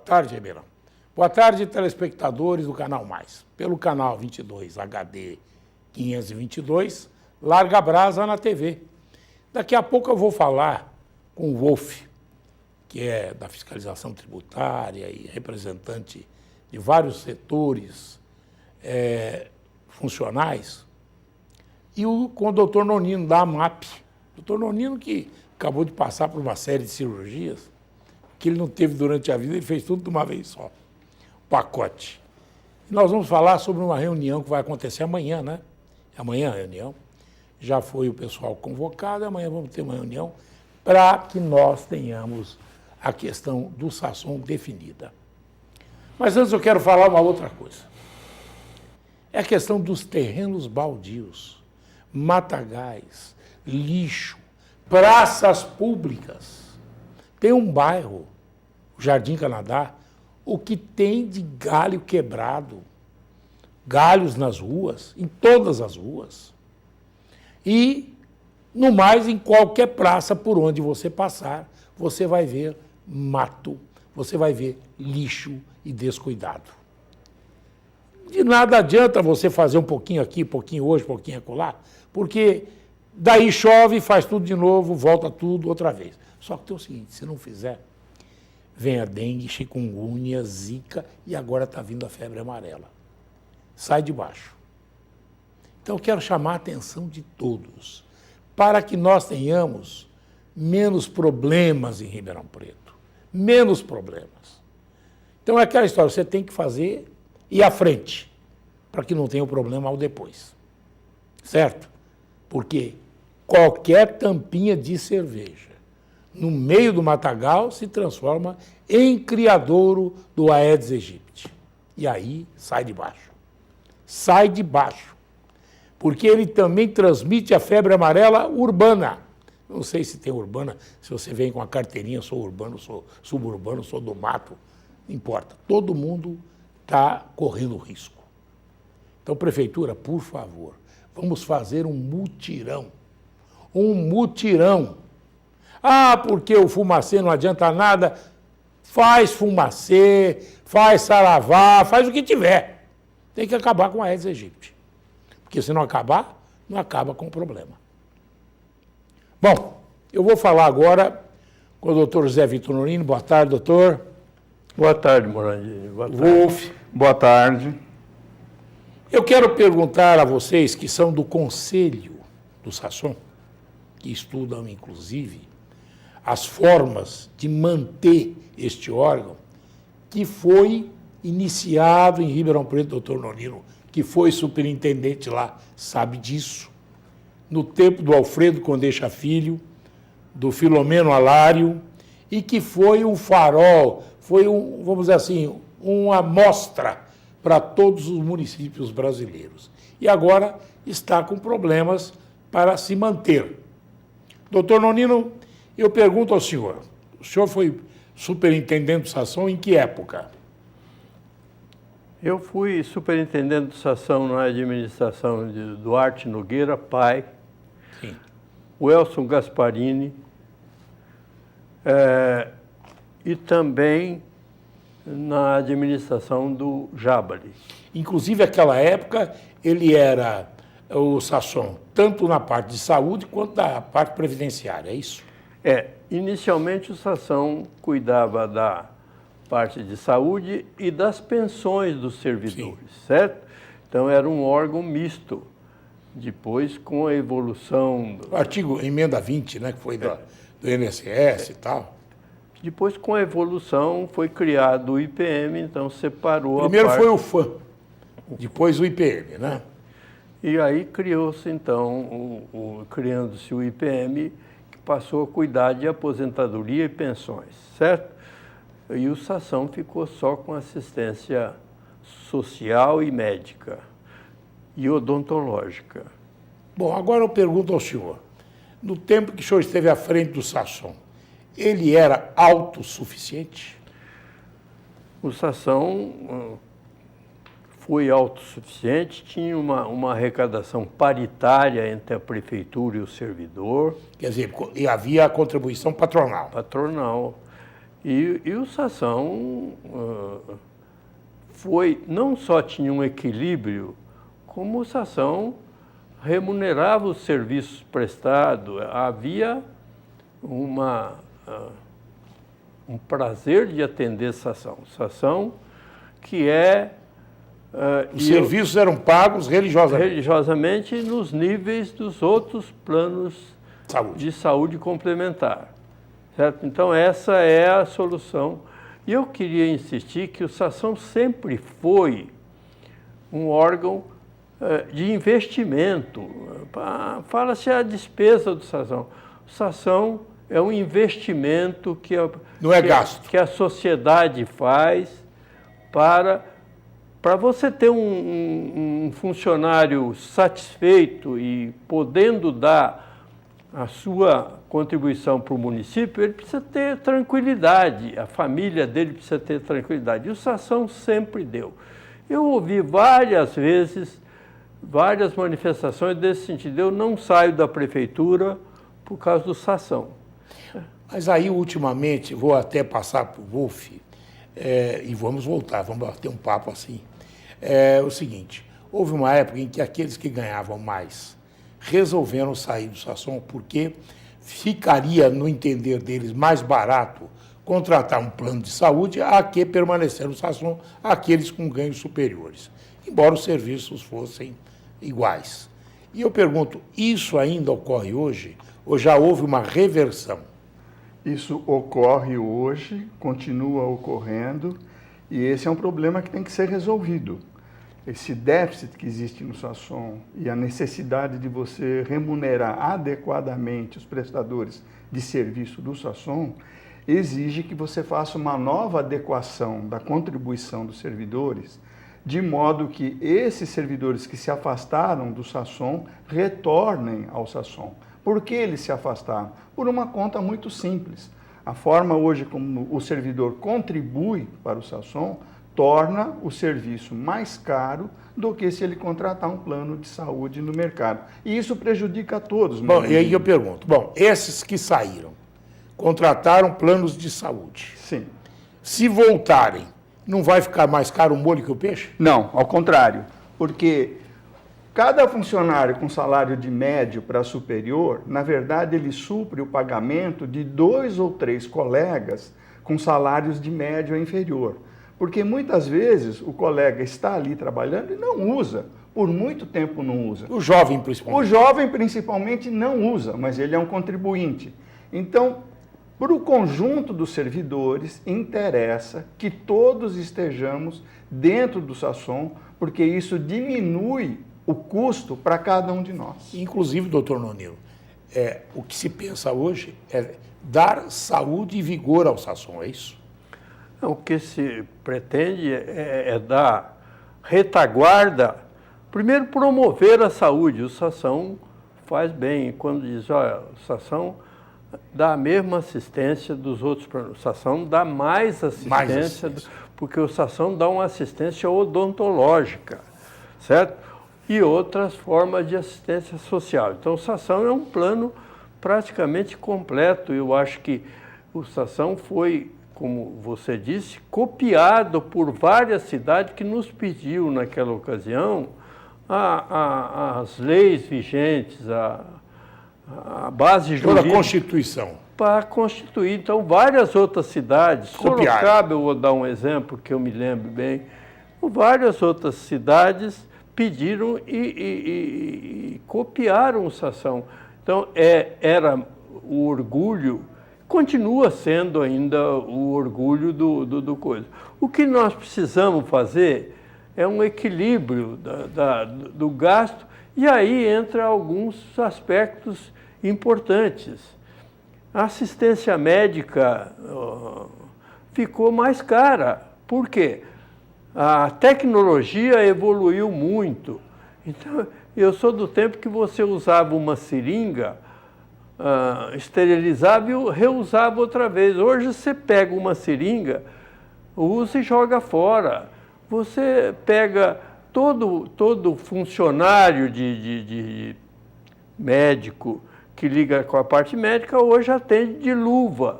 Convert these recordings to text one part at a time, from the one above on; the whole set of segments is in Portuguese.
tarde, Ribeirão. Boa tarde, telespectadores do Canal Mais. Pelo canal 22 HD 522, larga a brasa na TV. Daqui a pouco eu vou falar com o Wolf, que é da fiscalização tributária e representante de vários setores funcionais, e com o doutor Nonino, da AMAP. Doutor Nonino, que acabou de passar por uma série de cirurgias, que ele não teve durante a vida, ele fez tudo de uma vez só, pacote. E nós vamos falar sobre uma reunião que vai acontecer amanhã, né? Amanhã a reunião. Já foi o pessoal convocado, amanhã vamos ter uma reunião para que nós tenhamos a questão do Sasson definida. Mas antes eu quero falar uma outra coisa. É a questão dos terrenos baldios, matagais, lixo, praças públicas. Tem um bairro, o Jardim Canadá, o que tem de galho quebrado, galhos nas ruas, em todas as ruas. E, no mais, em qualquer praça por onde você passar, você vai ver mato, você vai ver lixo e descuidado. De nada adianta você fazer um pouquinho aqui, um pouquinho hoje, um pouquinho acolá, porque daí chove, faz tudo de novo, volta tudo outra vez. Só que tem o seguinte, se não fizer, vem a dengue, chikungunya, zika e agora está vindo a febre amarela. Sai de baixo. Então eu quero chamar a atenção de todos para que nós tenhamos menos problemas em Ribeirão Preto. Menos problemas. Então é aquela história, você tem que fazer e ir à frente, para que não tenha o problema ao depois. Certo? Porque qualquer tampinha de cerveja no meio do matagal se transforma em criadouro do Aedes aegypti. E aí sai de baixo. Sai de baixo. Porque ele também transmite a febre amarela urbana. Não sei se tem urbana, se você vem com a carteirinha, sou urbano, sou suburbano, sou do mato, não importa. Todo mundo está correndo risco. Então, prefeitura, por favor, vamos fazer um mutirão. Um mutirão. Ah, porque o fumacê não adianta nada. Faz fumacê, faz saravá, faz o que tiver. Tem que acabar com a Aedes aegypti. Porque se não acabar, não acaba com o problema. Bom, eu vou falar agora com o doutor José Vitor Nonino. Boa tarde, doutor. Boa tarde, Morandini. Boa tarde. Wolf. Boa tarde. Eu quero perguntar a vocês que são do Conselho do Sasson, que estudam, inclusive, as formas de manter este órgão, que foi iniciado em Ribeirão Preto, doutor Nonino, que foi superintendente lá, sabe disso, no tempo do Alfredo Condeixa Filho, do Filomeno Alário, e que foi um farol, foi, vamos dizer assim, uma amostra para todos os municípios brasileiros. E agora está com problemas para se manter. Doutor Nonino, eu pergunto ao senhor, o senhor foi superintendente do Sasson em que época? Eu fui superintendente de Sasson na administração de Duarte Nogueira, pai, Sim. o Elson Gasparini, e também na administração do Jabari. Inclusive, naquela época, ele era o Sasson, tanto na parte de saúde quanto da parte previdenciária, é isso? Inicialmente o Sasson cuidava da parte de saúde e das pensões dos servidores, Sim. certo? Então era um órgão misto. Depois, com a evolução... O artigo emenda 20, né, que foi do INSS e tal. Depois, com a evolução, foi criado o IPM, então separou Primeiro a parte... foi o FAM, depois o IPM, né? E aí criou-se, então, criando-se o IPM, que passou a cuidar de aposentadoria e pensões, certo? E o Sasson ficou só com assistência social e médica e odontológica. Bom, agora eu pergunto ao senhor, no tempo que o senhor esteve à frente do Sasson, ele era autossuficiente? O Sasson foi autossuficiente, tinha uma arrecadação paritária entre a prefeitura e o servidor. Quer dizer, e havia a contribuição patronal. Patronal. E o Sação não só tinha um equilíbrio, como o Sação remunerava os serviços prestados. Havia um prazer de atender Sação. Sação que os serviços eram pagos religiosamente. Religiosamente nos níveis dos outros planos de saúde complementar. Certo? Então, essa é a solução. E eu queria insistir que o Sação sempre foi um órgão de investimento. Fala-se a despesa do Sação. O Sação é um investimento não é gasto. Que a sociedade faz para você ter um funcionário satisfeito e podendo dar a sua contribuição para o município, ele precisa ter tranquilidade, a família dele precisa ter tranquilidade. E o Sação sempre deu. Eu ouvi várias vezes, várias manifestações desse sentido. Eu não saio da prefeitura por causa do Sação. Mas aí, ultimamente, vou até passar para o Wolf, e vamos voltar, vamos bater um papo assim. É o seguinte, houve uma época em que aqueles que ganhavam mais resolveram sair do Sação porque ficaria, no entender deles, mais barato contratar um plano de saúde a que permanecer no Sação aqueles com ganhos superiores, embora os serviços fossem iguais. E eu pergunto, isso ainda ocorre hoje ou já houve uma reversão? Isso ocorre hoje, continua ocorrendo, e esse é um problema que tem que ser resolvido. Esse déficit que existe no Sação e a necessidade de você remunerar adequadamente os prestadores de serviço do Sação exige que você faça uma nova adequação da contribuição dos servidores, de modo que esses servidores que se afastaram do Sação retornem ao Sação. Por que eles se afastaram? Por uma conta muito simples. A forma hoje como o servidor contribui para o Sação torna o serviço mais caro do que se ele contratar um plano de saúde no mercado. E isso prejudica a todos. Bom, e aí eu pergunto, esses que saíram, contrataram planos de saúde. Sim. Se voltarem, não vai ficar mais caro o molho que o peixe? Não, ao contrário, porque cada funcionário com salário de médio para superior, na verdade, ele supre o pagamento de 2 ou 3 colegas com salários de médio a inferior. Porque muitas vezes o colega está ali trabalhando e não usa, por muito tempo não usa. O jovem, principalmente. O jovem, principalmente, não usa, mas ele é um contribuinte. Então, para o conjunto dos servidores, interessa que todos estejamos dentro do Sação, porque isso diminui o custo para cada um de nós. Inclusive, doutor Nonino, o que se pensa hoje é dar saúde e vigor ao Sação, é isso? O que se pretende é dar retaguarda, primeiro promover a saúde. O Sação faz bem, quando diz, olha, o Sação dá a mesma assistência dos outros planos. O Sação dá mais assistência, porque o Sação dá uma assistência odontológica, certo? E outras formas de assistência social. Então, o Sação é um plano praticamente completo. Eu acho que o Sação foi, como você disse, copiado por várias cidades que nos pediu naquela ocasião as leis vigentes, a base jurídica. Toda a Constituição. Para constituir. Então, várias outras cidades, Sorocaba, eu vou dar um exemplo que eu me lembro bem, várias outras cidades pediram e copiaram o Sação. Então, era o orgulho, continua sendo ainda o orgulho do coisa. O que nós precisamos fazer é um equilíbrio do gasto, e aí entra alguns aspectos importantes. A assistência médica ficou mais cara. Por quê? A tecnologia evoluiu muito. Então, eu sou do tempo que você usava uma seringa, esterilizava e reusava outra vez. Hoje você pega uma seringa, usa e joga fora. Você pega todo funcionário de médico que liga com a parte médica, hoje atende de luva,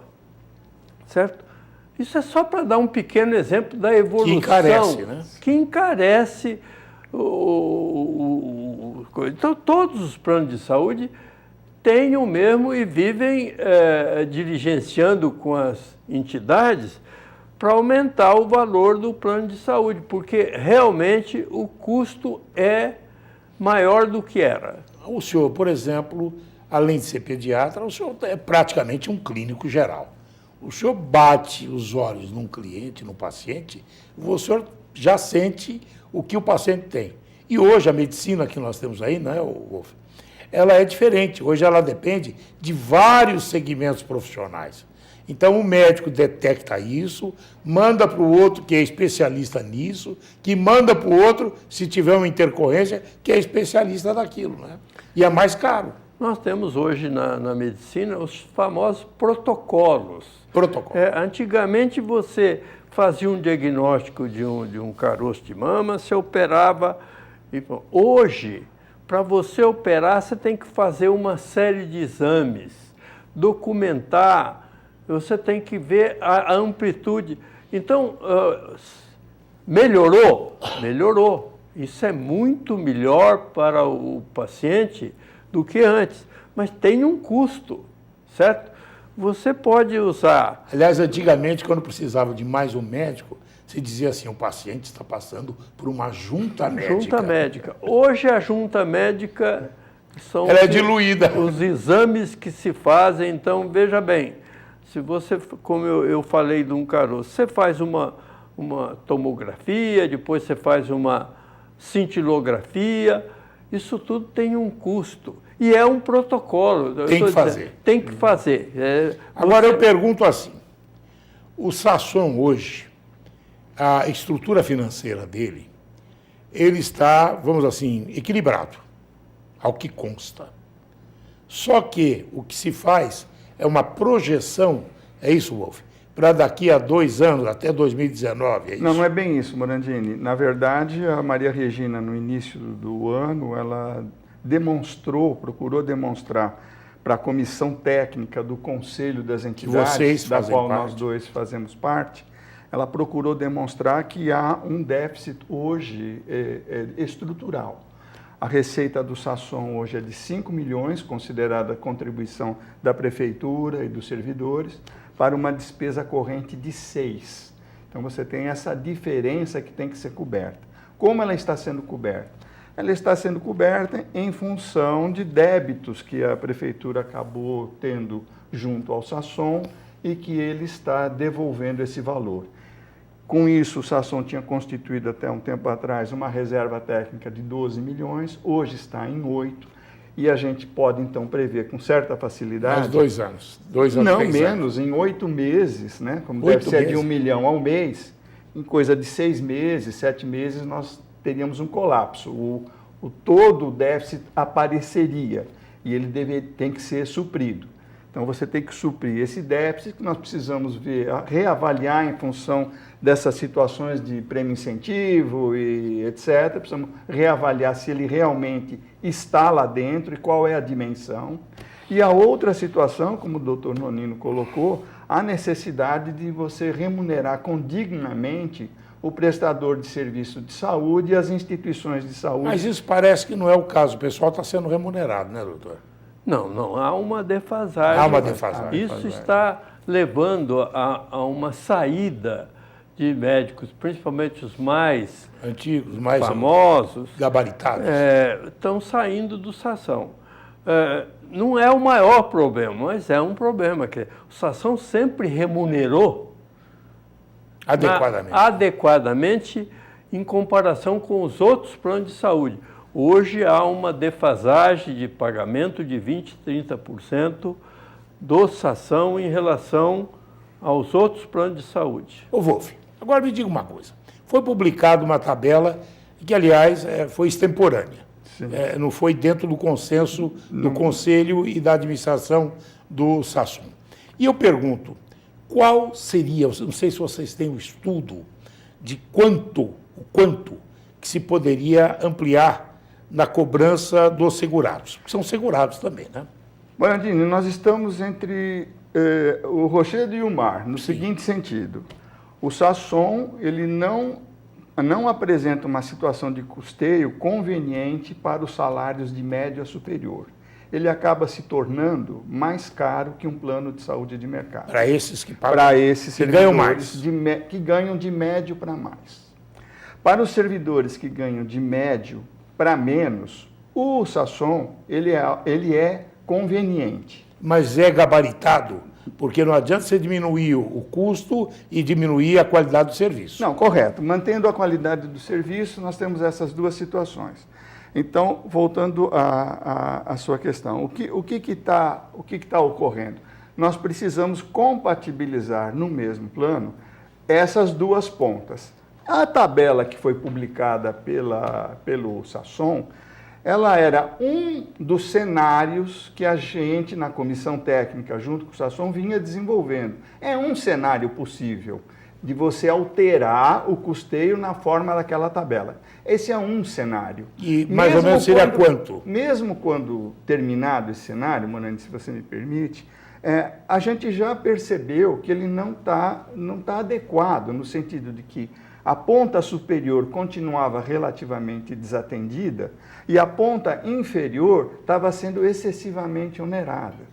certo? Isso é só para dar um pequeno exemplo da evolução. Que encarece, né? Que encarece Então, todos os planos de saúde têm o mesmo e vivem diligenciando com as entidades para aumentar o valor do plano de saúde, porque realmente o custo é maior do que era. O senhor, por exemplo, além de ser pediatra, o senhor é praticamente um clínico geral. O senhor bate os olhos num cliente, num paciente, o senhor já sente o que o paciente tem. E hoje a medicina que nós temos aí, né, Wolf, ela é diferente. Hoje ela depende de vários segmentos profissionais. Então o médico detecta isso, manda para o outro que é especialista nisso, que manda para o outro, se tiver uma intercorrência, que é especialista daquilo, né? E é mais caro. Nós temos hoje na medicina os famosos protocolos. Antigamente você fazia um diagnóstico de um caroço de mama, você operava. Hoje, para você operar, você tem que fazer uma série de exames, documentar, você tem que ver a amplitude. Então, melhorou? Melhorou. Isso é muito melhor para o paciente do que antes, mas tem um custo, certo? Você pode usar... Aliás, antigamente, quando precisava de mais um médico, se dizia assim, o paciente está passando por uma junta médica. Junta médica. Hoje a junta médica são ela é diluída. Os exames que se fazem. Então, veja bem, se você, como eu falei de um caroço, você faz uma tomografia, depois você faz uma cintilografia, isso tudo tem um custo. E é um protocolo. Tem que fazer. Tem que fazer. Agora eu pergunto assim, o Sasson hoje, a estrutura financeira dele, ele está, vamos assim, equilibrado, ao que consta. Só que o que se faz é uma projeção, é isso, Wolf? Para daqui a 2 anos, até 2019, é isso? Não é bem isso, Morandini. Na verdade, a Maria Regina, no início do ano, ela procurou demonstrar para a comissão técnica do Conselho das Entidades, da qual nós dois fazemos parte, ela procurou demonstrar que há um déficit hoje estrutural. A receita do Sasson hoje é de 5 milhões, considerada a contribuição da prefeitura e dos servidores, para uma despesa corrente de 6. Então você tem essa diferença que tem que ser coberta. Como ela está sendo coberta? Ela está sendo coberta em função de débitos que a prefeitura acabou tendo junto ao Sasson e que ele está devolvendo esse valor. Com isso, o Sasson tinha constituído até um tempo atrás uma reserva técnica de 12 milhões, hoje está em 8, e a gente pode então prever com certa facilidade... Mais 2 anos. 2 anos. Não, menos, em 8 meses, né? Como deve ser de 1 milhão ao mês, em coisa de 6 meses, 7 meses, nós teríamos um colapso. Todo o déficit apareceria e ele tem que ser suprido. Então, você tem que suprir esse déficit que nós precisamos reavaliar em função dessas situações de prêmio incentivo e etc. Precisamos reavaliar se ele realmente está lá dentro e qual é a dimensão. E a outra situação, como o doutor Nonino colocou, a necessidade de você remunerar condignamente o prestador de serviço de saúde e as instituições de saúde. Mas isso parece que não é o caso. O pessoal está sendo remunerado, né, doutor? Não, há uma defasagem. Há uma defasagem. Isso está levando a uma saída de médicos, principalmente os mais antigos, mais famosos, gabaritados. Estão saindo do Sasson. Não é o maior problema, mas é um problema. Que o Sasson sempre remunerou adequadamente em comparação com os outros planos de saúde. Hoje há uma defasagem de pagamento de 20%, 30% do Sasson em relação aos outros planos de saúde. Ô Wolf, agora me diga uma coisa. Foi publicada uma tabela que, aliás, foi extemporânea. Não foi dentro do consenso do Conselho e da administração do Sasson. E eu pergunto, qual seria, não sei se vocês têm um estudo de quanto que se poderia ampliar na cobrança dos segurados, que são segurados também, né? Morandini, nós estamos entre o Rochedo e o Mar, no seguinte sentido. O Sasson, ele não apresenta uma situação de custeio conveniente para os salários de médio a superior. Ele acaba se tornando mais caro que um plano de saúde de mercado. Para esses que pagam, para esses que ganham servidores mais. que ganham de médio para mais. Para os servidores que ganham de médio para menos, o Sasson ele é conveniente. Mas é gabaritado, porque não adianta você diminuir o custo e diminuir a qualidade do serviço. Não, correto. Mantendo a qualidade do serviço, nós temos essas duas situações. Então, voltando à sua questão, o que está ocorrendo? Nós precisamos compatibilizar no mesmo plano essas duas pontas. A tabela que foi publicada pelo Sasson, ela era um dos cenários que a gente, na comissão técnica, junto com o Sasson, vinha desenvolvendo. É um cenário possível de você alterar o custeio na forma daquela tabela. Esse é um cenário. E mais ou menos seria quanto? Mesmo quando terminado esse cenário, Morandi, se você me permite, a gente já percebeu que ele não tá adequado, no sentido de que a ponta superior continuava relativamente desatendida e a ponta inferior estava sendo excessivamente onerada.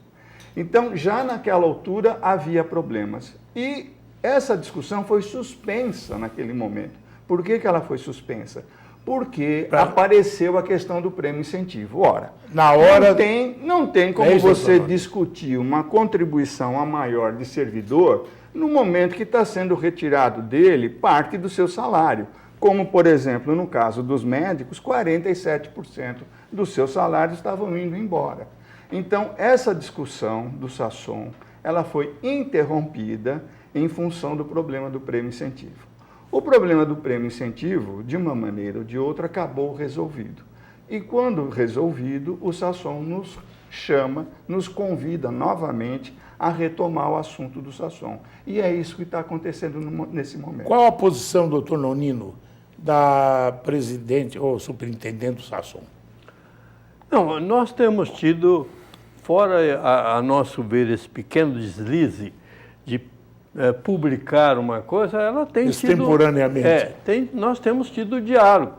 Então, já naquela altura havia problemas. E essa discussão foi suspensa naquele momento. Por que ela foi suspensa? Porque apareceu a questão do prêmio incentivo. Ora, na hora não tem como você discutir uma contribuição a maior de servidor no momento que está sendo retirado dele parte do seu salário. Como, por exemplo, no caso dos médicos, 47% dos seus salários estavam indo embora. Então, essa discussão do Sasson, ela foi interrompida em função do problema do prêmio incentivo. O problema do prêmio incentivo, de uma maneira ou de outra, acabou resolvido. E quando resolvido, o Sasson nos chama, nos convida novamente a retomar o assunto do Sasson. E é isso que está acontecendo nesse momento. Qual a posição, doutor Nonino, da presidente ou superintendente do Sasson? Não, nós temos tido, fora a nosso ver, esse pequeno deslize de publicar uma coisa, ela tem extemporaneamente. Nós temos tido diálogo.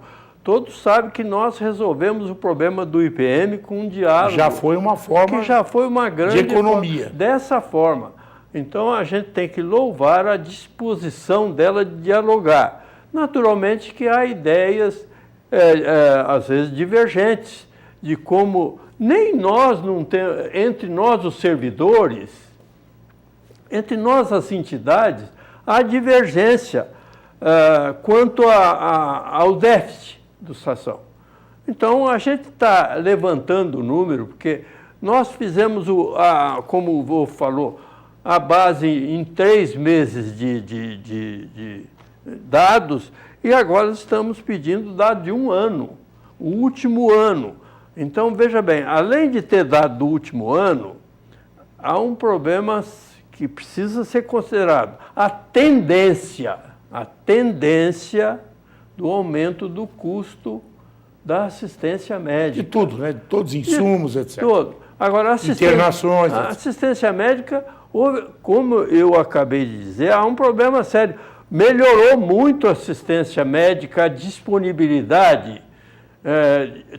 Todos sabem que nós resolvemos o problema do IPM com um diálogo. Já foi uma forma que já foi uma grande de economia. Dessa forma. Então, a gente tem que louvar a disposição dela de dialogar. Naturalmente que há ideias, às vezes, divergentes, de como nem nós não temos, entre nós os servidores, entre nós as entidades, há divergência quanto ao déficit do Sasson. Então, a gente está levantando o número, porque nós fizemos, como o Vô falou, a base em 3 meses de dados, e agora estamos pedindo dado de 1 ano, o último ano. Então, veja bem, além de ter dado do último ano, há um problema que precisa ser considerado. A tendência do aumento do custo da assistência médica. De tudo, né? De todos os insumos, etc. Todo. Agora, internações. A assistência médica, como eu acabei de dizer, há um problema sério. Melhorou muito a assistência médica, a disponibilidade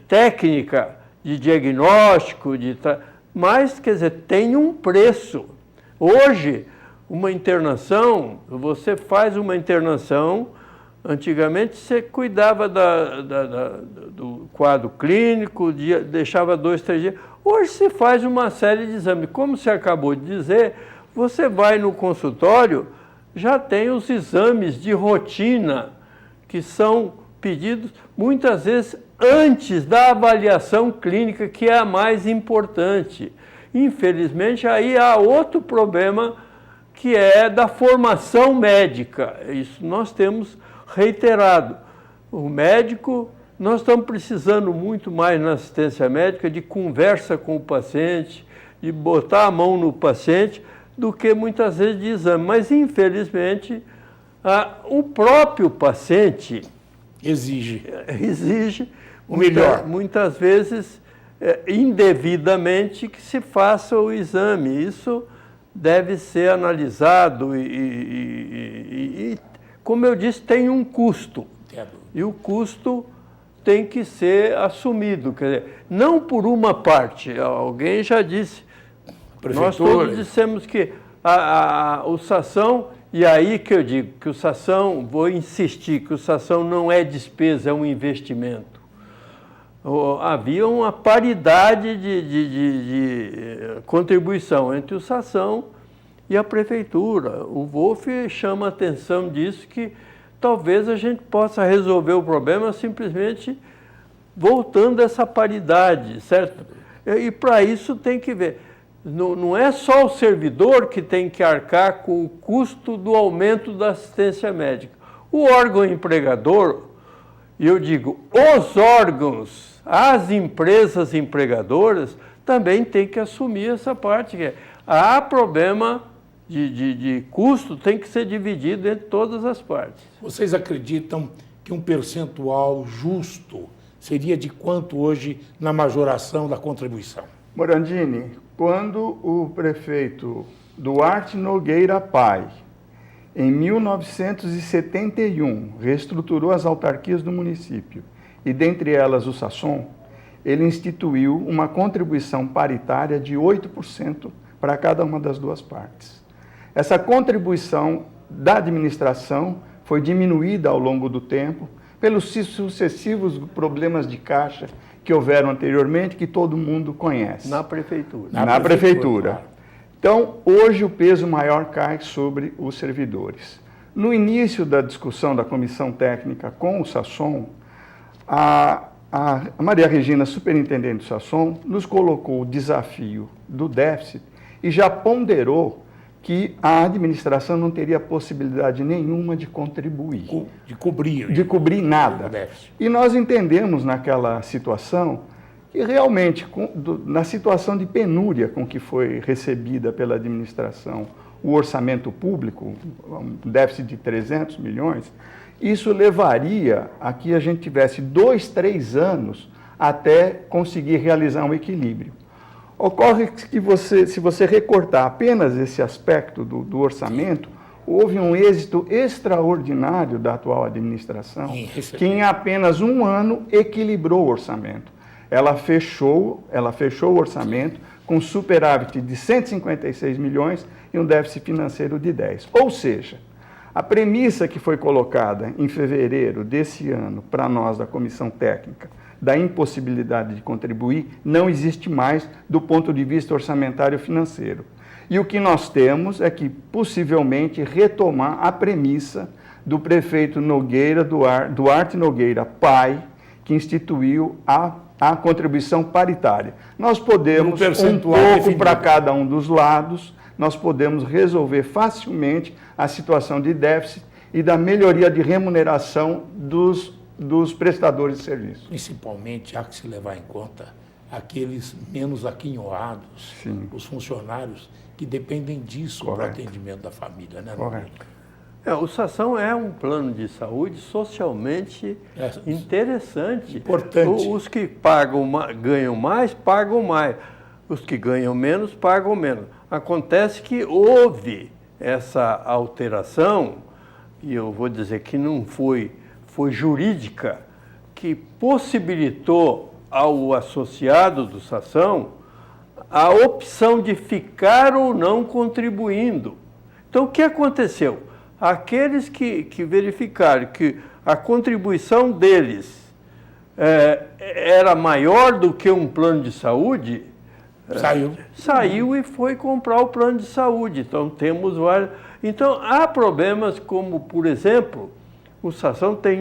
técnica de diagnóstico, mas, quer dizer, tem um preço. Hoje, uma internação, você faz uma internação, antigamente você cuidava do quadro clínico, deixava 2, 3 dias. Hoje se faz uma série de exames. Como você acabou de dizer, você vai no consultório, já tem os exames de rotina, que são pedidos muitas vezes antes da avaliação clínica, que é a mais importante. Infelizmente, aí há outro problema, que é da formação médica. Isso nós temos reiterado. O médico, nós estamos precisando muito mais na assistência médica de conversa com o paciente, de botar a mão no paciente, do que muitas vezes de exame. Mas, infelizmente, o próprio paciente exige o melhor. Muitas vezes, indevidamente, que se faça o exame. Isso deve ser analisado como eu disse, tem um custo. E o custo tem que ser assumido. Quer dizer, não por uma parte. Alguém já disse, nós todos dissemos que o Sação, e aí que eu digo que o Sação, vou insistir, que o Sação não é despesa, é um investimento. Havia uma paridade de contribuição entre o Sação e a prefeitura. O Wolff chama a atenção disso, que talvez a gente possa resolver o problema simplesmente voltando a essa paridade, certo? E para isso tem que ver. Não é só o servidor que tem que arcar com o custo do aumento da assistência médica. O órgão empregador, e eu digo, os órgãos, as empresas empregadoras também têm que assumir essa parte. Que há problema de custo, tem que ser dividido entre todas as partes. Vocês acreditam que um percentual justo seria de quanto hoje na majoração da contribuição? Morandini, quando o prefeito Duarte Nogueira Pai, em 1971, reestruturou as autarquias do município, e dentre elas o Sação, ele instituiu uma contribuição paritária de 8% para cada uma das duas partes. Essa contribuição da administração foi diminuída ao longo do tempo pelos sucessivos problemas de caixa que houveram anteriormente, que todo mundo conhece. Na prefeitura. Na prefeitura. Então, hoje o peso maior cai sobre os servidores. No início da discussão da comissão técnica com o Sação, a Maria Regina, superintendente do Sação, nos colocou o desafio do déficit e já ponderou que a administração não teria possibilidade nenhuma de contribuir. De cobrir. De cobrir nada. E nós entendemos naquela situação que realmente, na situação de penúria com que foi recebida pela administração o orçamento público, um déficit de 300 milhões, isso levaria a que a gente tivesse 2, 3 anos até conseguir realizar um equilíbrio. Ocorre que se você recortar apenas esse aspecto do orçamento, houve um êxito extraordinário da atual administração, que em apenas um ano equilibrou o orçamento. Ela fechou o orçamento com superávit de 156 milhões e um déficit financeiro de 10. Ou seja, a premissa que foi colocada em fevereiro desse ano para nós da comissão técnica, da impossibilidade de contribuir, não existe mais do ponto de vista orçamentário financeiro. E o que nós temos é que, possivelmente, retomar a premissa do prefeito Duarte Nogueira Pai, que instituiu a contribuição paritária. Nós podemos, um pouco para cada um dos lados, nós podemos resolver facilmente a situação de déficit e da melhoria de remuneração dos prestadores de serviço. Principalmente há que se levar em conta aqueles menos aquinhoados, os funcionários que dependem disso para o atendimento da família, né? Correto. O Sação é um plano de saúde socialmente interessante. Importante. Os que ganham mais, pagam mais. Os que ganham menos, pagam menos. Acontece que houve essa alteração, e eu vou dizer que não foi jurídica, que possibilitou ao associado do Sação a opção de ficar ou não contribuindo. Então, o que aconteceu? Aqueles que verificaram que a contribuição deles era maior do que um plano de saúde, saiu e foi comprar o plano de saúde. Então, temos vários... Então, há problemas como, por exemplo, o Sação tem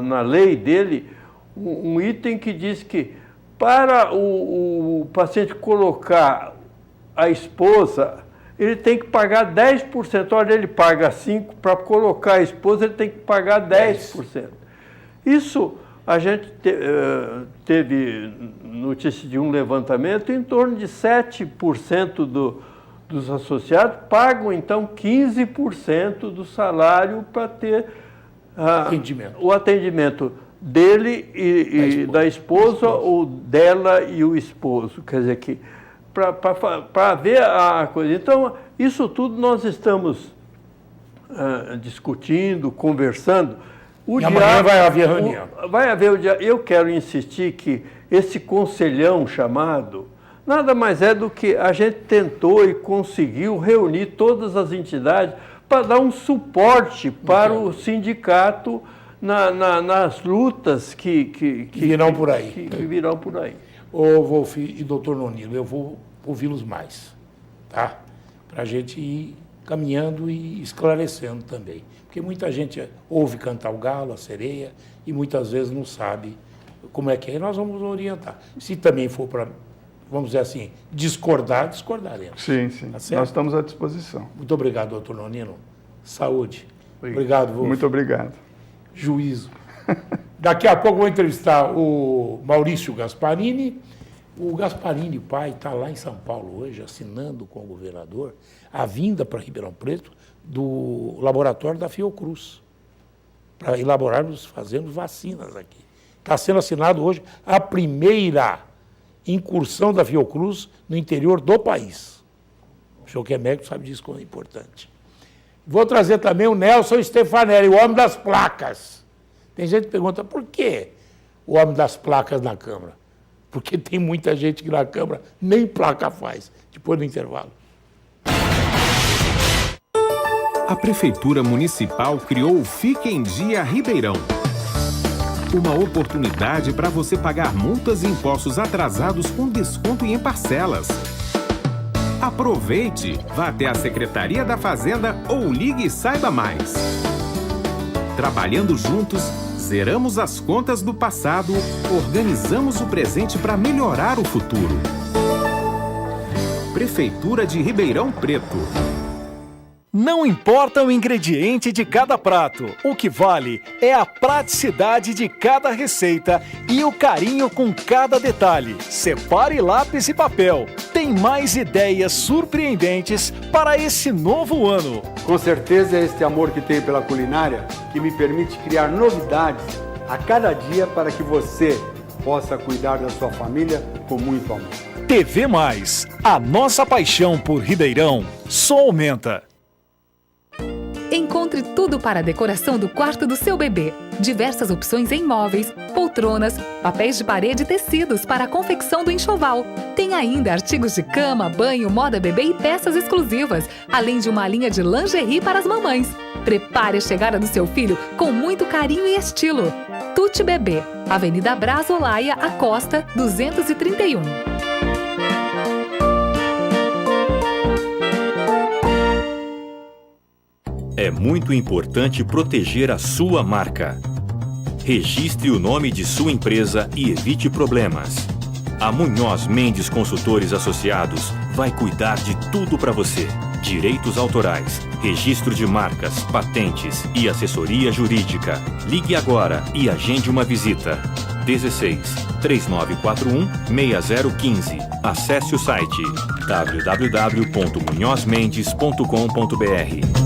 na lei dele um item que diz que para o paciente colocar a esposa, ele tem que pagar 10%. Olha, ele paga 5%, para colocar a esposa ele tem que pagar 10%. Isso, a gente teve notícia de um levantamento, em torno de 7% dos associados pagam, então, 15% do salário para ter o atendimento dele e da esposa ou dela e o esposo. Quer dizer que para ver a coisa. Então, isso tudo nós estamos discutindo, conversando. Amanhã vai haver reunião. Vai haver o dia. Eu quero insistir que esse conselhão chamado nada mais é do que a gente tentou e conseguiu reunir todas as entidades para dar um suporte para o sindicato nas lutas que virão por aí. Que virão por aí. Ô, Wolf e doutor Nonino, eu vou ouvi-los mais, tá? Para a gente ir caminhando e esclarecendo também. Porque muita gente ouve cantar o galo, a sereia, e muitas vezes não sabe como é que é. E nós vamos orientar. Se também for para, vamos dizer assim, discordaremos. Sim, sim. Tá certo? Nós estamos à disposição. Muito obrigado, doutor Nonino. Saúde. Obrigado, Wolf. Muito obrigado. Juízo. Daqui a pouco eu vou entrevistar o Maurício Gasparini. O Gasparini, pai, está lá em São Paulo hoje, assinando com o governador a vinda para Ribeirão Preto do laboratório da Fiocruz, para elaborarmos, fazermos vacinas aqui. Está sendo assinado hoje a primeira incursão da Fiocruz no interior do país. O senhor que é médico sabe disso como é importante. Vou trazer também o Nelson Stefanelli, o homem das placas. Tem gente que pergunta, por que o homem das placas na Câmara? Porque tem muita gente que na Câmara nem placa faz. Depois do intervalo. A Prefeitura Municipal criou o Fique em Dia Ribeirão. Uma oportunidade para você pagar multas e impostos atrasados com desconto e em parcelas. Aproveite, vá até a Secretaria da Fazenda ou ligue e saiba mais. Trabalhando juntos, zeramos as contas do passado, organizamos o presente para melhorar o futuro. Prefeitura de Ribeirão Preto. Não importa o ingrediente de cada prato, o que vale é a praticidade de cada receita e o carinho com cada detalhe. Separe lápis e papel. Tem mais ideias surpreendentes para esse novo ano. Com certeza é este amor que tenho pela culinária que me permite criar novidades a cada dia para que você possa cuidar da sua família com muito amor. TV Mais, a nossa paixão por Ribeirão só aumenta. Encontre tudo para a decoração do quarto do seu bebê. Diversas opções em móveis, poltronas, papéis de parede e tecidos para a confecção do enxoval. Tem ainda artigos de cama, banho, moda bebê e peças exclusivas, além de uma linha de lingerie para as mamães. Prepare a chegada do seu filho com muito carinho e estilo. Tuti Bebê, Avenida Brás Olaia, Acosta, 231. É muito importante proteger a sua marca. Registre o nome de sua empresa e evite problemas. A Munhoz Mendes Consultores Associados vai cuidar de tudo para você. Direitos autorais, registro de marcas, patentes e assessoria jurídica. Ligue agora e agende uma visita. 16 3941 6015. Acesse o site www.munhozmendes.com.br.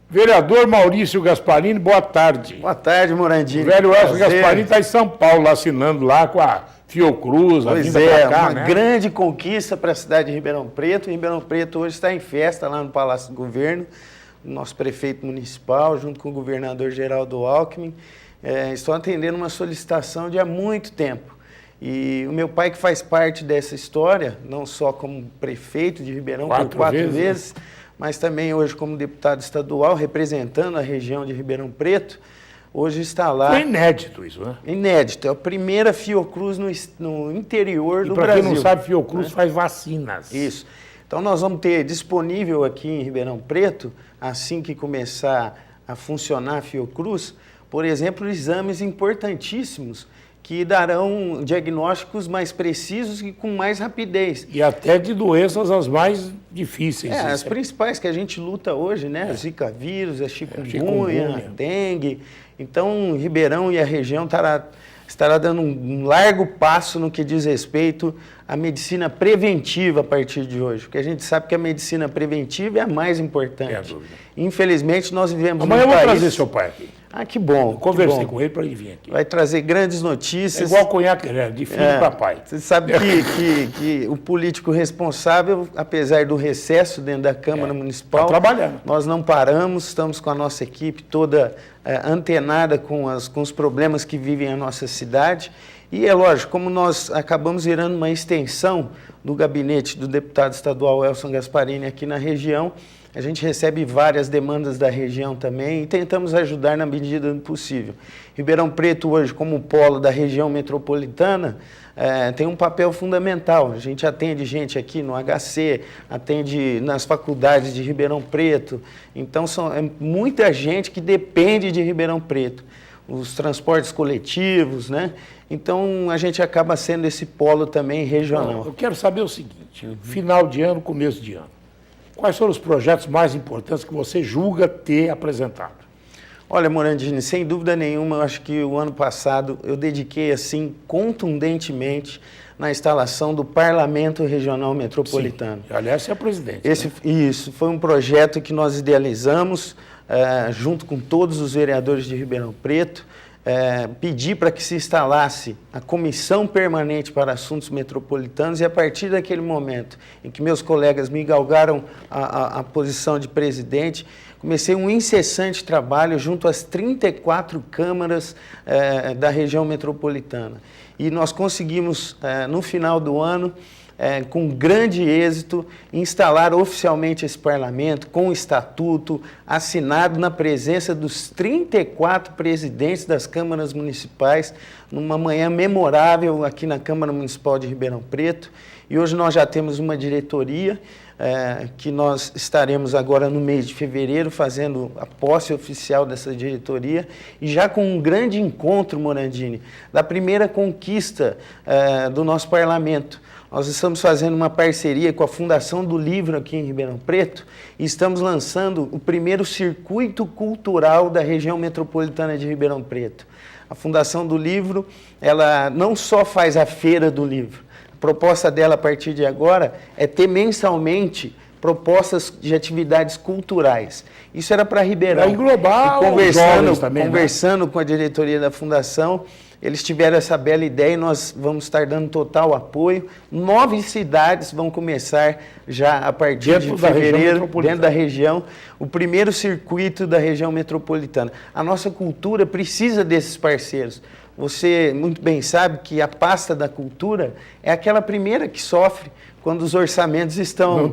Vereador Maurício Gasparini, boa tarde. Boa tarde, Morandini. O velho Elcio Gasparini está em São Paulo, assinando lá com a Fiocruz, a vinda pra cá, uma grande conquista para a cidade de Ribeirão Preto. Ribeirão Preto hoje está em festa lá no Palácio do Governo. O nosso prefeito municipal, junto com o governador Geraldo Alckmin, estão atendendo uma solicitação de há muito tempo. E o meu pai, que faz parte dessa história, não só como prefeito de Ribeirão por 4 vezes, mas também hoje como deputado estadual, representando a região de Ribeirão Preto, hoje está lá... Foi inédito isso, né? Inédito. É a primeira Fiocruz no interior do Brasil. Para quem não sabe, Fiocruz faz vacinas. Isso. Então nós vamos ter disponível aqui em Ribeirão Preto, assim que começar a funcionar a Fiocruz, por exemplo, exames importantíssimos que darão diagnósticos mais precisos e com mais rapidez. E até de doenças as mais difíceis. As principais que a gente luta hoje, né? Zika vírus, a chikungunya, a dengue. Então, Ribeirão e a região estará dando um largo passo no que diz respeito à medicina preventiva a partir de hoje. Porque a gente sabe que a medicina preventiva é a mais importante. Infelizmente, nós vivemos Amanhã eu vou trazer seu pai aqui. Ah, que bom. Eu conversei que bom. com ele para ele vir aqui. Vai trazer grandes É notícias. igual conhaque, né? De filho para pai. Você sabe que o político responsável, apesar do recesso dentro da Câmara Municipal, tá trabalhando. Nós não paramos, estamos com a nossa equipe toda antenada com os problemas que vivem a nossa cidade. E é lógico, como nós acabamos virando uma extensão do gabinete do deputado estadual Elson Gasparini aqui na região, a gente recebe várias demandas da região também e tentamos ajudar na medida do possível. Ribeirão Preto hoje, como polo da região metropolitana, tem um papel fundamental. A gente atende gente aqui no HC, atende nas faculdades de Ribeirão Preto. Então, é muita gente que depende de Ribeirão Preto. Os transportes coletivos, né? Então, a gente acaba sendo esse polo também regional. Eu quero saber o seguinte, final de ano, começo de ano. Quais foram os projetos mais importantes que você julga ter apresentado? Olha, Morandini, sem dúvida nenhuma, eu acho que o ano passado eu dediquei, assim, contundentemente na instalação do Parlamento Regional Metropolitano. Sim. Aliás, você é presidente. Isso, foi um projeto que nós idealizamos junto com todos os vereadores de Ribeirão Preto, pedi para que se instalasse a Comissão Permanente para Assuntos Metropolitanos e a partir daquele momento em que meus colegas me galgaram a posição de presidente, comecei um incessante trabalho junto às 34 câmaras da região metropolitana. E nós conseguimos, no final do ano, com grande êxito, instalar oficialmente esse parlamento com o estatuto assinado na presença dos 34 presidentes das câmaras municipais, numa manhã memorável aqui na Câmara Municipal de Ribeirão Preto. E hoje nós já temos uma diretoria que nós estaremos agora no mês de fevereiro fazendo a posse oficial dessa diretoria e já com um grande encontro, Morandini, da primeira conquista do nosso parlamento. Nós estamos fazendo uma parceria com a Fundação do Livro aqui em Ribeirão Preto e estamos lançando o primeiro circuito cultural da região metropolitana de Ribeirão Preto. A Fundação do Livro, ela não só faz a Feira do Livro, a proposta dela a partir de agora é ter mensalmente propostas de atividades culturais. Isso era para Ribeirão. Para englobar os jovens também, conversando com a diretoria da Fundação, eles tiveram essa bela ideia e nós vamos estar dando total apoio. 9 cidades vão começar já a partir de fevereiro, dentro da região, o primeiro circuito da região metropolitana. A nossa cultura precisa desses parceiros. Você muito bem sabe que a pasta da cultura é aquela primeira que sofre quando os orçamentos estão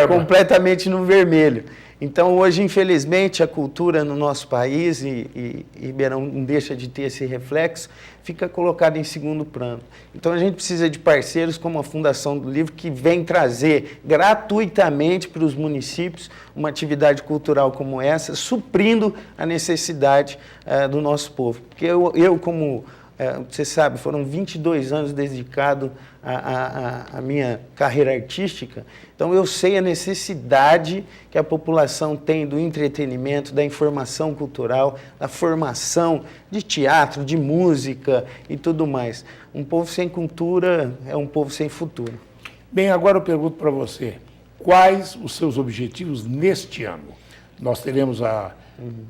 completamente no vermelho. Então, hoje, infelizmente, a cultura no nosso país, e Ribeirão não deixa de ter esse reflexo, fica colocada em segundo plano. Então, a gente precisa de parceiros como a Fundação do Livro, que vem trazer gratuitamente para os municípios uma atividade cultural como essa, suprindo a necessidade do nosso povo. Porque eu como... você sabe, foram 22 anos dedicado à minha carreira artística, então eu sei a necessidade que a população tem do entretenimento, da informação cultural, da formação de teatro, de música e tudo mais. Um povo sem cultura é um povo sem futuro. Bem, agora eu pergunto para você, quais os seus objetivos neste ano? Nós teremos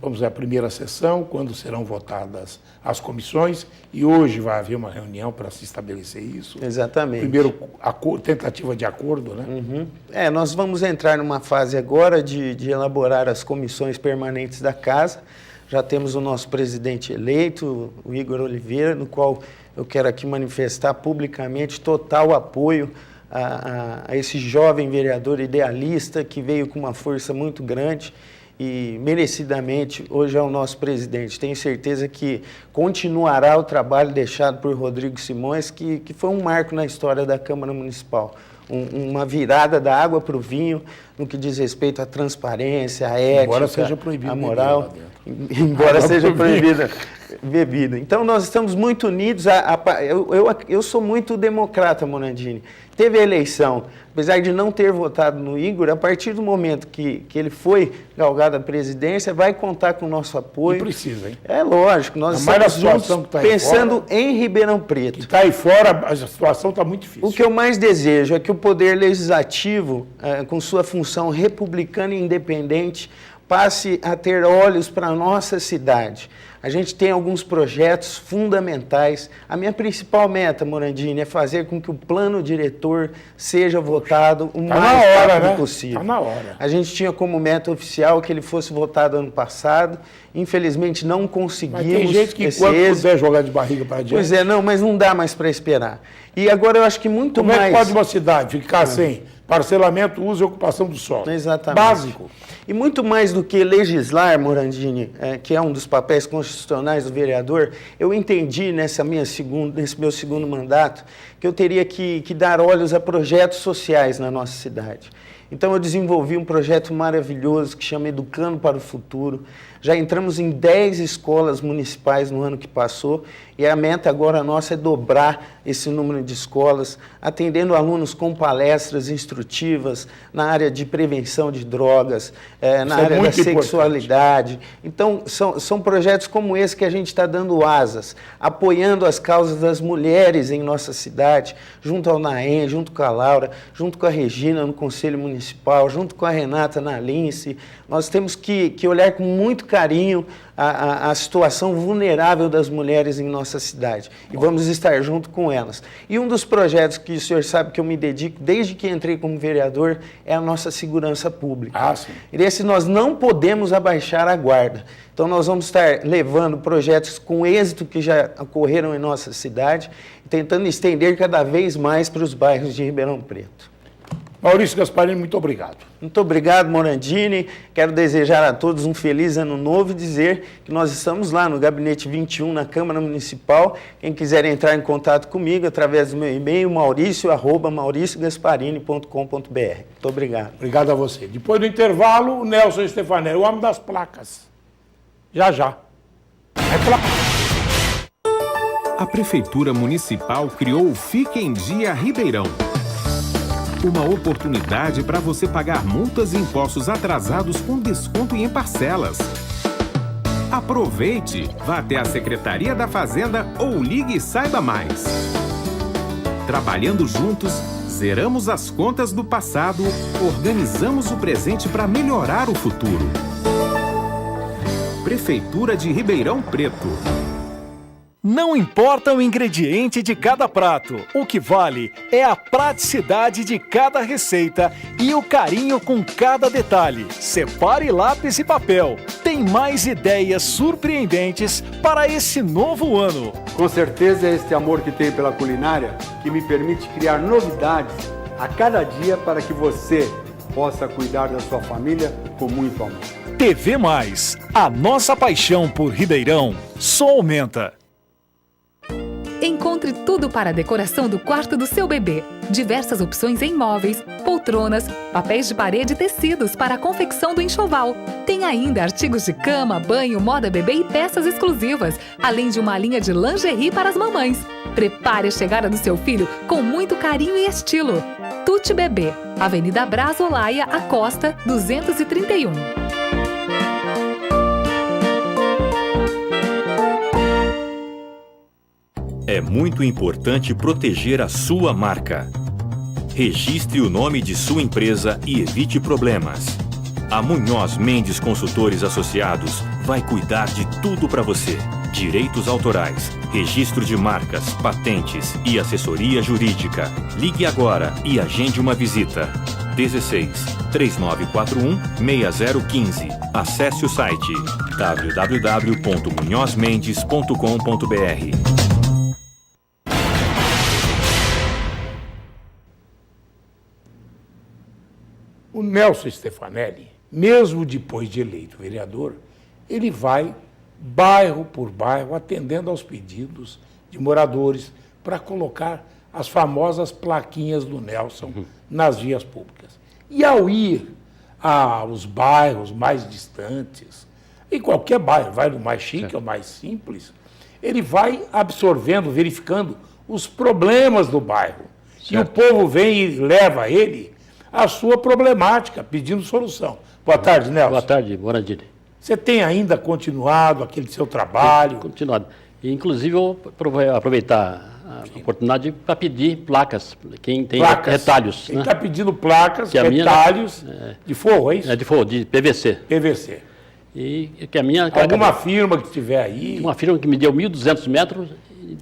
vamos ver a primeira sessão, quando serão votadas as comissões, e hoje vai haver uma reunião para se estabelecer isso. Exatamente. Primeiro, tentativa de acordo, né? Uhum. Nós vamos entrar numa fase agora de elaborar as comissões permanentes da Casa. Já temos o nosso presidente eleito, o Igor Oliveira, no qual eu quero aqui manifestar publicamente total apoio a esse jovem vereador idealista que veio com uma força muito grande e merecidamente hoje é o nosso presidente. Tenho certeza que continuará o trabalho deixado por Rodrigo Simões, que foi um marco na história da Câmara Municipal. Uma virada da água para o vinho no que diz respeito à transparência, à ética, à moral. Embora seja proibida bebida. Então, nós estamos muito unidos. Eu sou muito democrata, Morandini. Teve a eleição, apesar de não ter votado no Igor, a partir do momento que ele foi galgado à presidência, vai contar com o nosso apoio. E precisa, hein? É lógico, nós estamos juntos pensando em Ribeirão Preto. Que está aí fora, a situação está muito difícil. O que eu mais desejo é que o Poder Legislativo, com sua função republicana e independente, passe a ter olhos para a nossa cidade. A gente tem alguns projetos fundamentais. A minha principal meta, Morandini, é fazer com que o plano diretor seja votado o mais rápido possível. Está na hora. A gente tinha como meta oficial que ele fosse votado ano passado. Infelizmente não conseguimos. Mas tem gente que quando puder jogar de barriga para adiante. Pois é, não, mas não dá mais para esperar. E agora eu acho que muito mais... mais... Como é que pode uma cidade ficar sem parcelamento, uso e ocupação do solo? Exatamente. Básico. E muito mais do que legislar, Morandini, que é um dos papéis constitucionais do vereador, eu entendi nesse meu segundo mandato que eu teria que dar olhos a projetos sociais na nossa cidade. Então eu desenvolvi um projeto maravilhoso que chama Educando para o Futuro. Já entramos em 10 escolas municipais no ano que passou e a meta agora nossa é dobrar esse número de escolas, atendendo alunos com palestras instrutivas na área de prevenção de drogas, na área da sexualidade. Então, são projetos como esse que a gente está dando asas, apoiando as causas das mulheres em nossa cidade, junto ao Naem, junto com a Laura, junto com a Regina no Conselho Municipal, junto com a Renata na Lince. Nós temos que olhar com muito carinho a situação vulnerável das mulheres em nossa cidade. E vamos estar junto com elas. E um dos projetos que o senhor sabe que eu me dedico desde que entrei como vereador é a nossa segurança pública. Ah, sim. E esse nós não podemos abaixar a guarda. Então nós vamos estar levando projetos com êxito que já ocorreram em nossa cidade e tentando estender cada vez mais para os bairros de Ribeirão Preto. Maurício Gasparini, muito obrigado. Muito obrigado, Morandini. Quero desejar a todos um feliz ano novo e dizer que nós estamos lá no Gabinete 21, na Câmara Municipal. Quem quiser entrar em contato comigo, através do meu e-mail, mauricio@mauriciogasparini.com.br. Muito obrigado. Obrigado a você. Depois do intervalo, o Nelson Stefanelli, o homem das placas. Já, já. A Prefeitura Municipal criou o Fique em Dia Ribeirão. Uma oportunidade para você pagar multas e impostos atrasados com desconto e em parcelas. Aproveite! Vá até a Secretaria da Fazenda ou ligue e saiba mais. Trabalhando juntos, zeramos as contas do passado, organizamos o presente para melhorar o futuro. Prefeitura de Ribeirão Preto. Não importa o ingrediente de cada prato, o que vale é a praticidade de cada receita e o carinho com cada detalhe. Separe lápis e papel. Tem mais ideias surpreendentes para esse novo ano. Com certeza é este amor que tenho pela culinária que me permite criar novidades a cada dia para que você possa cuidar da sua família com muito amor. TV Mais, a nossa paixão por Ribeirão só aumenta. Encontre tudo para a decoração do quarto do seu bebê. Diversas opções em móveis, poltronas, papéis de parede e tecidos para a confecção do enxoval. Tem ainda artigos de cama, banho, moda bebê e peças exclusivas, além de uma linha de lingerie para as mamães. Prepare a chegada do seu filho com muito carinho e estilo. Tutti Bebê, Avenida Braz Olaia, Acosta, 231. É muito importante proteger a sua marca. Registre o nome de sua empresa e evite problemas. A Munhoz Mendes Consultores Associados vai cuidar de tudo para você. Direitos autorais, registro de marcas, patentes e assessoria jurídica. Ligue agora e agende uma visita. 16 3941 6015. Acesse o site www.munhozmendes.com.br. O Nelson Stefanelli, mesmo depois de eleito vereador, ele vai bairro por bairro atendendo aos pedidos de moradores para colocar as famosas plaquinhas do Nelson nas vias públicas. E ao ir aos bairros mais distantes, em qualquer bairro, vai do mais chique ao mais simples, ele vai absorvendo, verificando os problemas do bairro. Certo. E o povo vem e leva a ele a sua problemática, pedindo solução. Boa tarde, Nelson. Boa tarde, Morandini. Você tem ainda continuado aquele seu trabalho? Continuado. Inclusive, eu vou aproveitar a oportunidade para pedir placas, quem tem retalhos. Quem está pedindo placas, retalhos de forro, é isso? É de forro, de PVC. PVC. E que a minha... Alguma firma que estiver aí... Uma firma que me deu 1.200 metros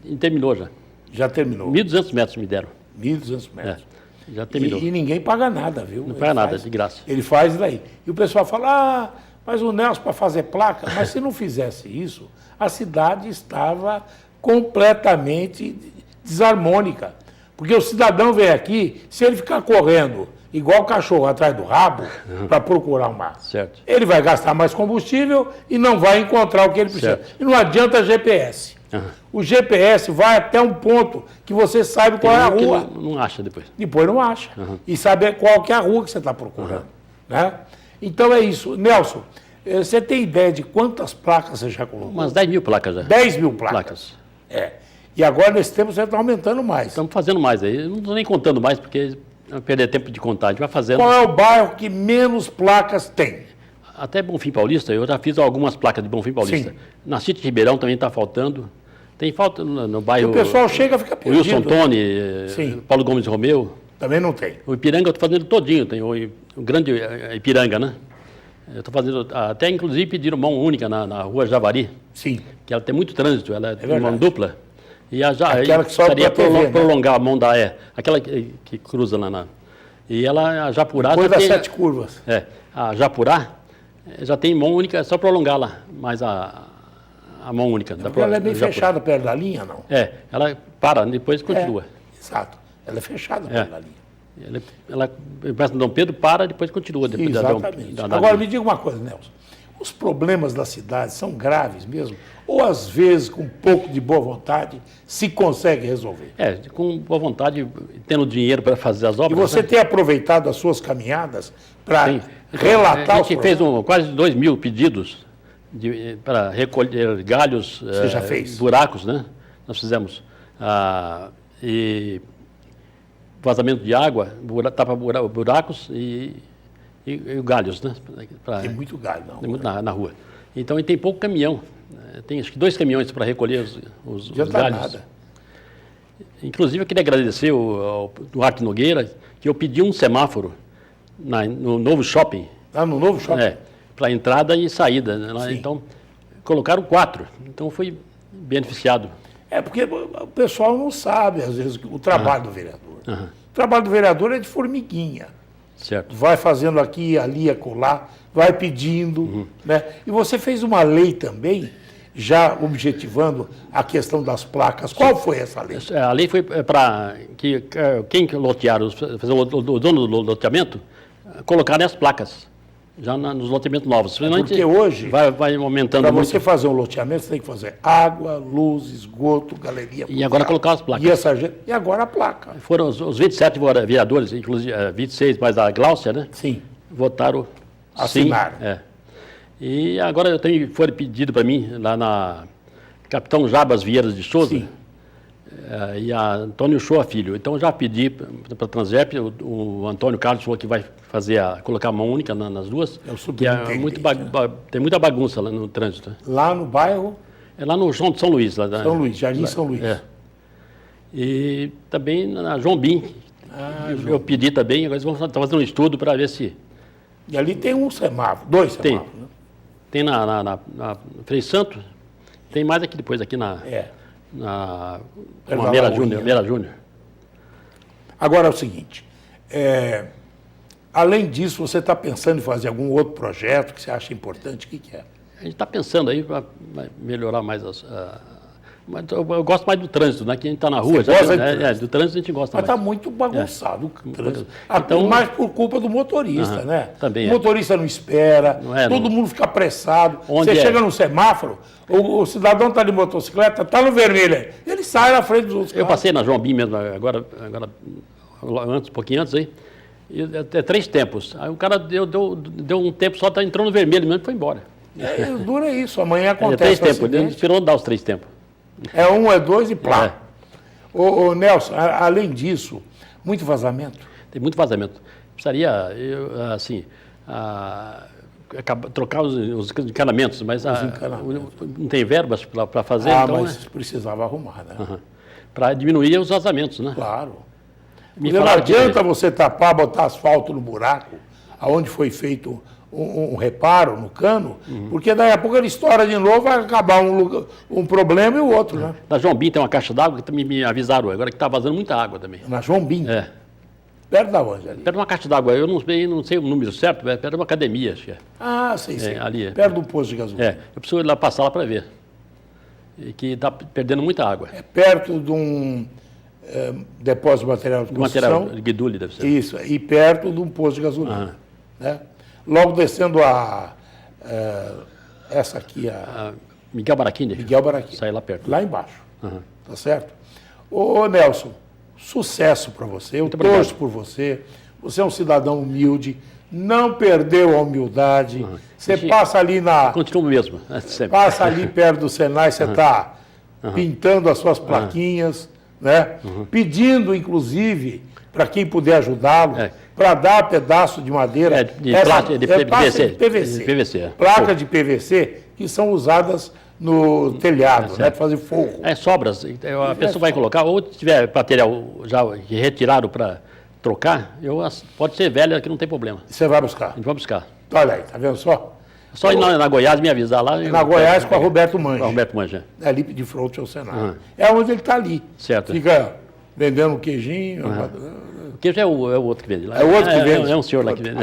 e terminou já. Já terminou? 1.200 metros me deram. 1.200 metros. Já terminou. E ninguém paga nada, viu? Não paga nada, de graça. Ele faz daí. E o pessoal fala, mas o Nelson para fazer placa, mas se não fizesse isso, a cidade estava completamente desarmônica. Porque o cidadão vem aqui, se ele ficar correndo igual o cachorro atrás do rabo para procurar uma... Certo. Ele vai gastar mais combustível e não vai encontrar o que ele precisa. Certo. E não adianta GPS. O GPS vai até um ponto que você sabe qual é a rua. Não acha depois. Depois não acha. E saber qual que é a rua que você está procurando. Né? Então é isso. Nelson, você tem ideia de quantas placas você já colocou? Umas 10 mil placas já. 10 mil placas. É. E agora, nesse tempo, você está aumentando mais. Estamos fazendo mais aí. Eu não estou nem contando mais, porque vai perder tempo de contar. A gente vai fazendo. Qual é o bairro que menos placas tem? Até Bonfim Paulista, eu já fiz algumas placas de Bonfim Paulista. Sim. Na City de Ribeirão também está faltando. Tem falta no bairro... O pessoal chega e fica perdido. Wilson Tony, Paulo Gomes Romeu. Também não tem. O Ipiranga eu estou fazendo todinho. Tem o grande Ipiranga, né? Eu estou fazendo... Até, inclusive, pediram mão única na rua Javari. Sim. Que ela tem muito trânsito. Ela é mão dupla. E aquela que só para prolongar a mão da... aquela que cruza lá na... E ela, a Japurá... Depois das 7 curvas. A Japurá já tem mão única, é só prolongar lá. Mas a mão única. Porque ela é bem fechada perto da linha, não? Ela para, depois continua. Exato. Ela é fechada perto da linha. Ela começa no Dom Pedro, para, depois continua. Depois exatamente. Agora, me diga uma coisa, Nelson. Os problemas da cidade são graves mesmo? Ou, às vezes, com um pouco de boa vontade, se consegue resolver? Com boa vontade, tendo dinheiro para fazer as obras. E você tem aproveitado as suas caminhadas para relatar os problemas? A gente fez quase 2 mil pedidos para recolher galhos, você já fez? Buracos, né? Nós fizemos. E vazamento de água, tapa buracos e galhos, né? Tem muito galho na rua. Então, tem pouco caminhão. Tem acho que 2 caminhões para recolher os galhos. Nada. Inclusive, eu queria agradecer ao Duarte Nogueira, que eu pedi um semáforo no novo shopping. No novo shopping? Para entrada e saída. Né? Então, colocaram 4. Então, foi beneficiado. Porque o pessoal não sabe, às vezes, o trabalho do vereador. O trabalho do vereador é de formiguinha. Certo. Vai fazendo aqui, ali, acolá, vai pedindo. Né? E você fez uma lei também, já objetivando a questão das placas. Qual foi essa lei? A lei foi para que quem lotear, fazer o dono do loteamento, colocar as placas. Já nos loteamentos novos. Porque hoje, vai aumentando para você fazer um loteamento, você tem que fazer água, luz, esgoto, galeria. E agora colocar as placas. E agora a placa. Foram os 27 vereadores, inclusive 26 mais a Gláucia, né? Sim. Votaram assinaram. Sim. E agora foi pedido para mim, lá na Capitão Jabas Vieiras de Souza. Sim. E a Antônio Shoa Filho. Então, já pedi para a Transep, o Antônio Carlos falou que vai colocar a mão única nas duas, que tem muita bagunça lá no trânsito. Lá no bairro? Lá no São Luís. Jardim São Luís. E também na João Bim. Eu pedi também, agora eles vão estar fazendo um estudo para ver se... E ali tem um semáforo, 2 semáforos. Tem na Frei Santo, tem mais aqui depois, aqui na Meira Júnior. Agora é o seguinte, além disso, você está pensando em fazer algum outro projeto que você acha importante? O que é? A gente está pensando aí para melhorar mais mas eu gosto mais do trânsito, né? Que a gente está na rua. Do trânsito a gente gosta mais. Mas está muito bagunçado o trânsito. Então, mais por culpa do motorista, né? Também o motorista não espera, todo mundo fica apressado. Você chega no semáforo, o cidadão está de motocicleta, está no vermelho, ele sai na frente dos outros carros. Eu passei na João Bim mesmo, agora um pouquinho antes aí, até 3 tempos. Aí o cara deu um tempo só, entrou no vermelho mesmo e foi embora. Dura isso, amanhã acontece 3 tempos, ele esperou dar os 3 tempos. É 1, é 2 e plá. Ô, Nelson, além disso, muito vazamento? Tem muito vazamento. Precisaria, trocar os encanamentos, mas não tem verbas para fazer. Então, mas precisava arrumar, né? Para diminuir os vazamentos, né? Claro. Não adianta você tapar, botar asfalto no buraco, aonde foi feito um reparo no cano, porque daí a pouco ele estoura de novo, vai acabar um problema e o outro, né? Na João Bim tem uma caixa d'água que me avisaram agora que está vazando muita água também. Na João Bim? É. Perto da onde ali? Perto de uma caixa d'água, eu não sei o número certo, é perto de uma academia, acho que é. Ah, sei. Ali é. Perto do posto de gasolina. É, eu preciso ir lá passar lá para ver. E que está perdendo muita água. É perto de um depósito de material de construção. Material de guidule, deve ser. Isso, e perto de um posto de gasolina. Né? Logo descendo essa aqui, Miguel Baraquini? Miguel Baraquini. Sai lá perto. Lá embaixo. Tá certo? Ô, Nelson, sucesso para você. Eu torço por você. Você é um cidadão humilde, não perdeu a humildade. Você passa ali Continua mesmo. Sempre. Passa ali perto do Senai, você está pintando as suas plaquinhas, né? Pedindo, inclusive, para quem puder ajudá-lo, para dar pedaço de madeira. De PVC. Placa de PVC que são usadas no telhado, né? Para fazer fogo. Sobras. A pessoa vai colocar, ou se tiver material já retirado para trocar, pode ser velha que não tem problema. Você vai buscar? A gente vai buscar. Olha aí, tá vendo só? Só ir na Goiás me avisar lá. Na Goiás com a Roberto Manja. Com a Roberto Manja. Ali de frente ao Senado. É onde ele está ali. Certo. Fica vendendo um queijinho. O queijo é o outro que vende lá. É o outro que vende. É um senhor lá que vende.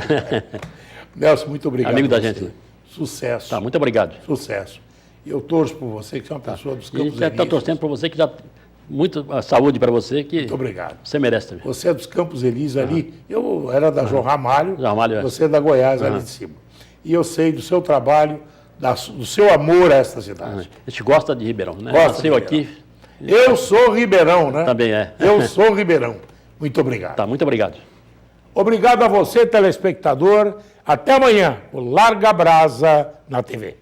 Nelson, muito obrigado. Amigo da gente. Sucesso. Tá, muito obrigado. Sucesso. E eu torço por você, que é uma pessoa dos Campos Elíseos. E está torcendo por você, que já... Muita saúde para você, que muito obrigado. Você merece também. Você é dos Campos Elíseos ali. Eu era da João Ramalho. Você é da Goiás, ali de cima. E eu sei do seu trabalho, do seu amor a esta cidade. A gente gosta de Ribeirão, né? Nasceu aqui. Eu sou ribeirão, né? Também é. Eu sou ribeirão. Muito obrigado. Tá, muito obrigado. Obrigado a você, telespectador. Até amanhã, o Larga Brasa na TV.